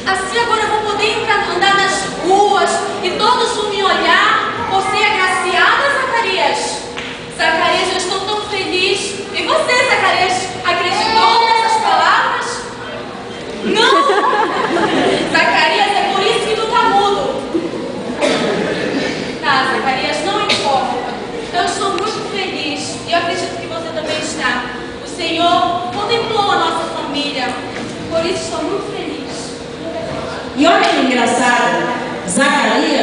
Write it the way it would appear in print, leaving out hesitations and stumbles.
Assim agora eu vou poder andar nas ruas e todos vão me olhar. Você é agraciada, Zacarias? Zacarias, eu estou tão feliz. E você, Zacarias, acreditou nessas palavras? Não! Zacarias, é por isso que tu tá mudo. Tá, Zacarias, não importa. Eu estou muito feliz. E eu acredito que você também está. O Senhor contemplou a nossa família. Por isso estou muito feliz. E olha que engraçado, Zacarias